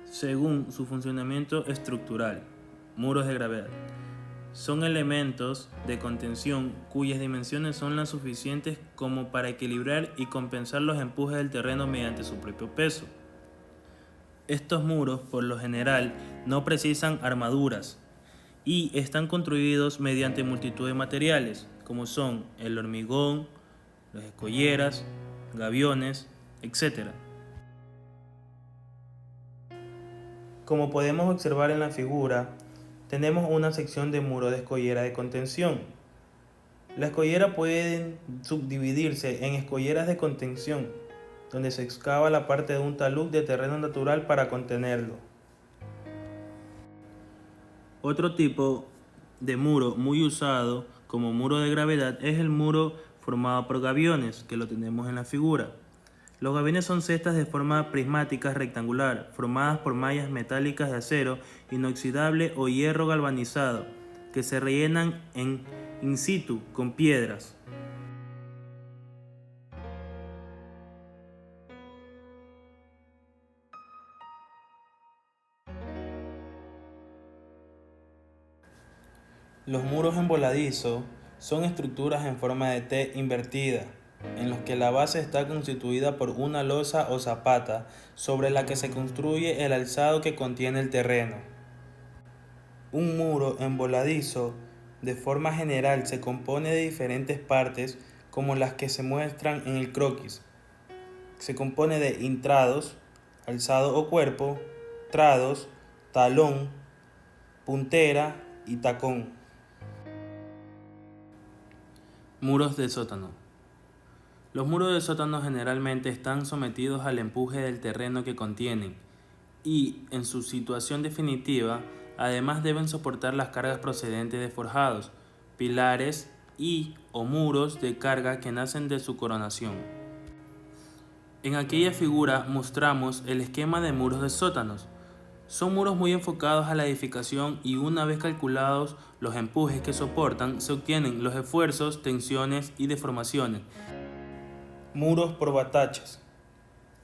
según su funcionamiento estructural. Muros de gravedad. Son elementos de contención cuyas dimensiones son las suficientes como para equilibrar y compensar los empujes del terreno mediante su propio peso. Estos muros, por lo general, no precisan armaduras y están construidos mediante multitud de materiales, como son el hormigón, las escolleras, gaviones, etc. Como podemos observar en la figura, tenemos una sección de muro de escollera de contención. La escollera puede subdividirse en escolleras de contención, donde se excava la parte de un talud de terreno natural para contenerlo. Otro tipo de muro muy usado como muro de gravedad es el muro formado por gaviones, que lo tenemos en la figura. Los gaviones son cestas de forma prismática rectangular, formadas por mallas metálicas de acero inoxidable o hierro galvanizado, que se rellenan in situ con piedras. Los muros en voladizo son estructuras en forma de T invertida, en los que la base está constituida por una losa o zapata sobre la que se construye el alzado que contiene el terreno. Un muro en voladizo, de forma general, se compone de diferentes partes como las que se muestran en el croquis. Se compone de intrados, alzado o cuerpo, trados, talón, puntera y tacón. Muros de sótano. Los muros de sótano generalmente están sometidos al empuje del terreno que contienen y, en su situación definitiva, además deben soportar las cargas procedentes de forjados, pilares y o muros de carga que nacen de su coronación. En aquella figura mostramos el esquema de muros de sótanos. Son muros muy enfocados a la edificación y una vez calculados los empujes que soportan, se obtienen los esfuerzos, tensiones y deformaciones. Muros por bataches.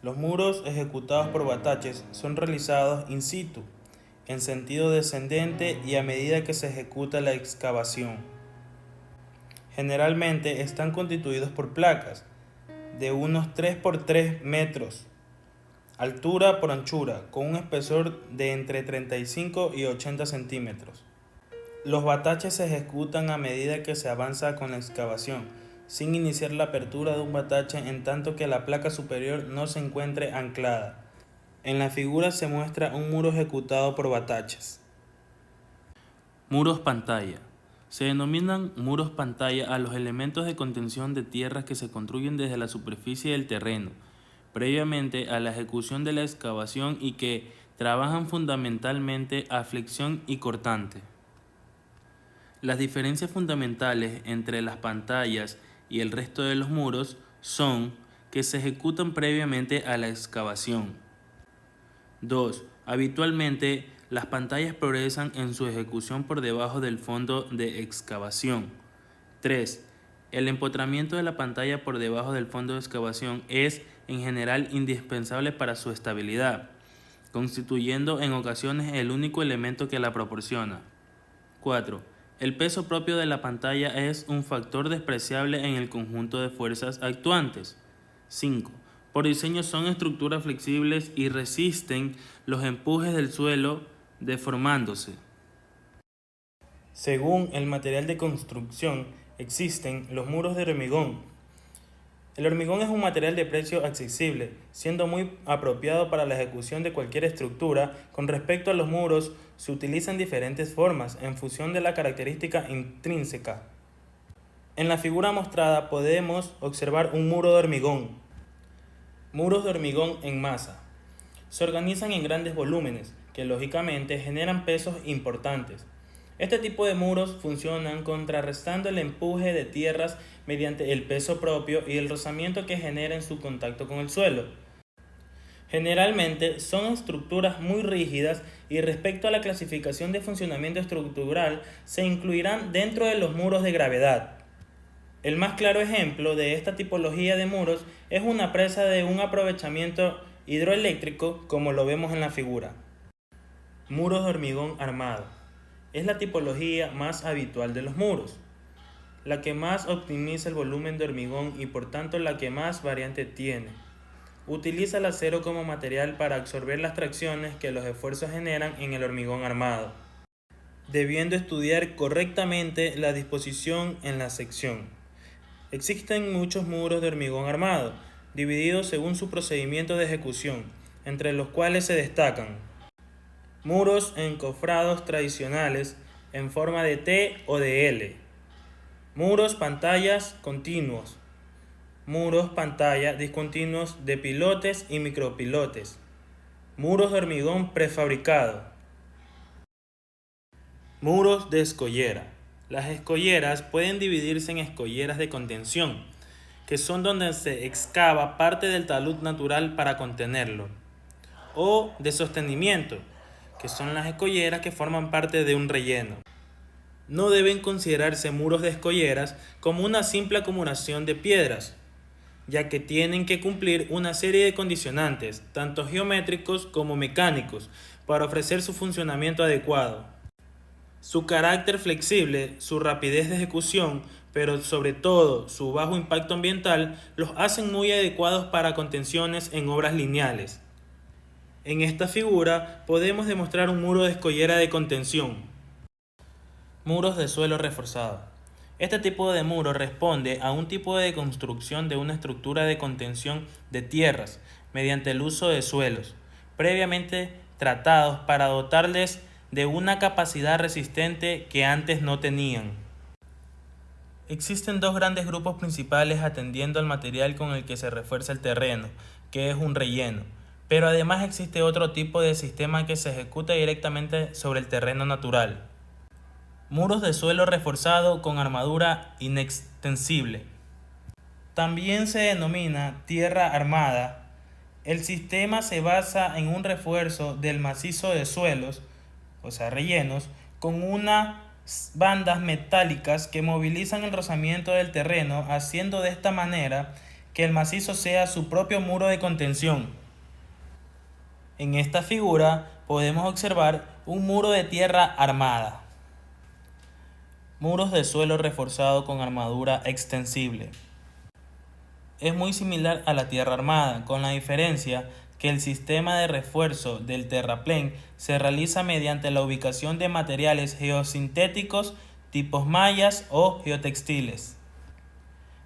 Los muros ejecutados por bataches son realizados in situ, en sentido descendente y a medida que se ejecuta la excavación. Generalmente están constituidos por placas de unos 3 por 3 metros, altura por anchura, con un espesor de entre 35 y 80 centímetros. Los bataches se ejecutan a medida que se avanza con la excavación, sin iniciar la apertura de un batache en tanto que la placa superior no se encuentre anclada. En la figura se muestra un muro ejecutado por bataches. Muros pantalla. Se denominan muros pantalla a los elementos de contención de tierras que se construyen desde la superficie del terreno, previamente a la ejecución de la excavación y que trabajan fundamentalmente a flexión y cortante. Las diferencias fundamentales entre las pantallas y el resto de los muros son que se ejecutan previamente a la excavación. 2. Habitualmente, las pantallas progresan en su ejecución por debajo del fondo de excavación. 3. El empotramiento de la pantalla por debajo del fondo de excavación es, en general, indispensable para su estabilidad, constituyendo en ocasiones el único elemento que la proporciona. 4. El peso propio de la pantalla es un factor despreciable en el conjunto de fuerzas actuantes. 5. Por diseño son estructuras flexibles y resisten los empujes del suelo deformándose. Según el material de construcción, existen los muros de hormigón. El hormigón es un material de precio accesible, siendo muy apropiado para la ejecución de cualquier estructura. Con respecto a los muros, se utilizan diferentes formas en función de la característica intrínseca. En la figura mostrada podemos observar un muro de hormigón. Muros de hormigón en masa. Se organizan en grandes volúmenes, que lógicamente generan pesos importantes. Este tipo de muros funcionan contrarrestando el empuje de tierras mediante el peso propio y el rozamiento que genera en su contacto con el suelo. Generalmente son estructuras muy rígidas y respecto a la clasificación de funcionamiento estructural se incluirán dentro de los muros de gravedad. El más claro ejemplo de esta tipología de muros es una presa de un aprovechamiento hidroeléctrico como lo vemos en la figura. Muros de hormigón armado. Es la tipología más habitual de los muros, la que más optimiza el volumen de hormigón y por tanto la que más variante tiene. Utiliza el acero como material para absorber las tracciones que los esfuerzos generan en el hormigón armado, debiendo estudiar correctamente la disposición en la sección. Existen muchos muros de hormigón armado, divididos según su procedimiento de ejecución, entre los cuales se destacan muros encofrados tradicionales en forma de T o de L, muros pantallas continuos, muros pantalla discontinuos de pilotes y micropilotes, muros de hormigón prefabricado, muros de escollera. Las escolleras pueden dividirse en escolleras de contención, que son donde se excava parte del talud natural para contenerlo, o de sostenimiento, que son las escolleras que forman parte de un relleno. No deben considerarse muros de escolleras como una simple acumulación de piedras, ya que tienen que cumplir una serie de condicionantes, tanto geométricos como mecánicos, para ofrecer su funcionamiento adecuado. Su carácter flexible, su rapidez de ejecución, pero sobre todo su bajo impacto ambiental, los hacen muy adecuados para contenciones en obras lineales. En esta figura podemos demostrar un muro de escollera de contención. Muros de suelo reforzado. Este tipo de muro responde a un tipo de construcción de una estructura de contención de tierras mediante el uso de suelos, previamente tratados para dotarles de una capacidad resistente que antes no tenían. Existen dos grandes grupos principales atendiendo al material con el que se refuerza el terreno, que es un relleno. Pero además existe otro tipo de sistema que se ejecuta directamente sobre el terreno natural. Muros de suelo reforzado con armadura inextensible. También se denomina tierra armada. El sistema se basa en un refuerzo del macizo de suelos, o sea rellenos, con unas bandas metálicas que movilizan el rozamiento del terreno, haciendo de esta manera que el macizo sea su propio muro de contención. En esta figura podemos observar un muro de tierra armada. Muros de suelo reforzado con armadura extensible. Es muy similar a la tierra armada, con la diferencia que el sistema de refuerzo del terraplén se realiza mediante la ubicación de materiales geosintéticos tipos mallas o geotextiles.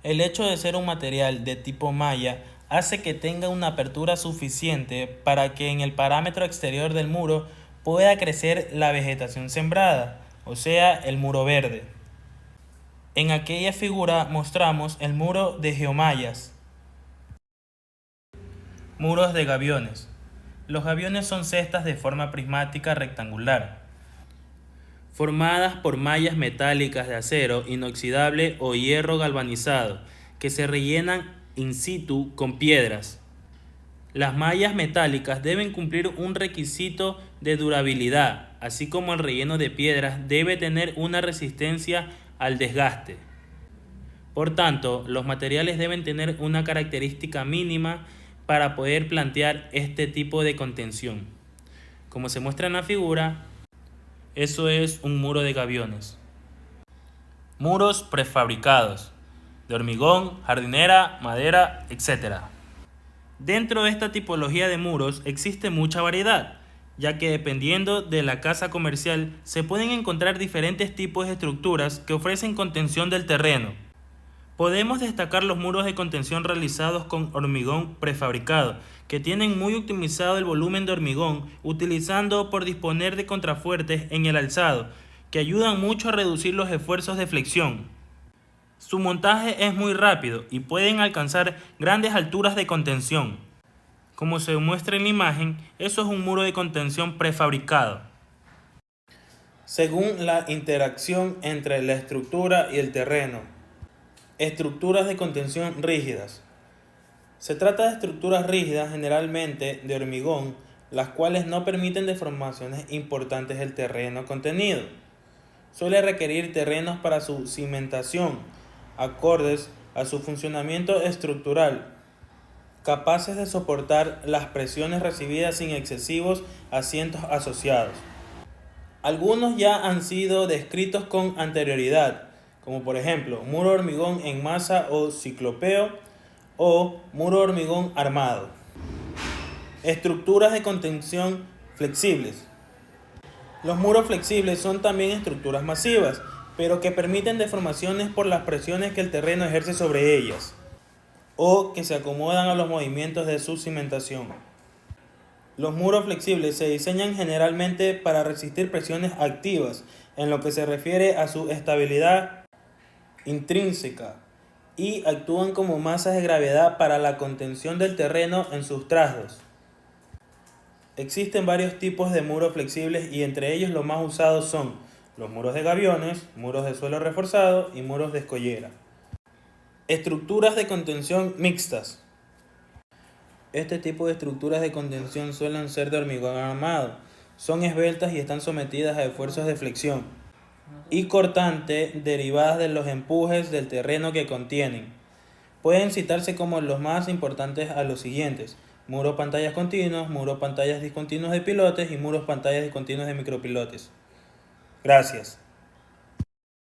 El hecho de ser un material de tipo malla hace que tenga una apertura suficiente para que en el parámetro exterior del muro pueda crecer la vegetación sembrada, o sea, el muro verde. En aquella figura mostramos el muro de geomallas. Muros de gaviones. Los gaviones son cestas de forma prismática rectangular, formadas por mallas metálicas de acero inoxidable o hierro galvanizado, que se rellenan in situ con piedras. Las mallas metálicas deben cumplir un requisito de durabilidad, así como el relleno de piedras debe tener una resistencia al desgaste. Por tanto, los materiales deben tener una característica mínima para poder plantear este tipo de contención. Como se muestra en la figura, eso es un muro de gaviones. Muros prefabricados, de hormigón, jardinera, madera, etc. Dentro de esta tipología de muros existe mucha variedad, ya que dependiendo de la casa comercial se pueden encontrar diferentes tipos de estructuras que ofrecen contención del terreno. Podemos destacar los muros de contención realizados con hormigón prefabricado, que tienen muy optimizado el volumen de hormigón, utilizando por disponer de contrafuertes en el alzado, que ayudan mucho a reducir los esfuerzos de flexión. Su montaje es muy rápido y pueden alcanzar grandes alturas de contención. Como se muestra en la imagen, eso es un muro de contención prefabricado. Según la interacción entre la estructura y el terreno. Estructuras de contención rígidas. Se trata de estructuras rígidas, generalmente de hormigón, las cuales no permiten deformaciones importantes del terreno contenido. Suele requerir terrenos para su cimentación, acordes a su funcionamiento estructural, capaces de soportar las presiones recibidas sin excesivos asientos asociados. Algunos ya han sido descritos con anterioridad, como por ejemplo muro hormigón en masa o ciclopeo o muro hormigón armado. Estructuras de contención flexibles. Los muros flexibles son también estructuras masivas, pero que permiten deformaciones por las presiones que el terreno ejerce sobre ellas, o que se acomodan a los movimientos de su cimentación. Los muros flexibles se diseñan generalmente para resistir presiones activas en lo que se refiere a su estabilidad intrínseca y actúan como masas de gravedad para la contención del terreno en sus trazos. Existen varios tipos de muros flexibles y entre ellos los más usados son los muros de gaviones, muros de suelo reforzado y muros de escollera. Estructuras de contención mixtas. Este tipo de estructuras de contención suelen ser de hormigón armado, son esbeltas y están sometidas a esfuerzos de flexión y cortante derivadas de los empujes del terreno que contienen. Pueden citarse como los más importantes a los siguientes: muros pantallas continuos, muros pantallas discontinuos de pilotes y muros pantallas discontinuos de micropilotes. Gracias.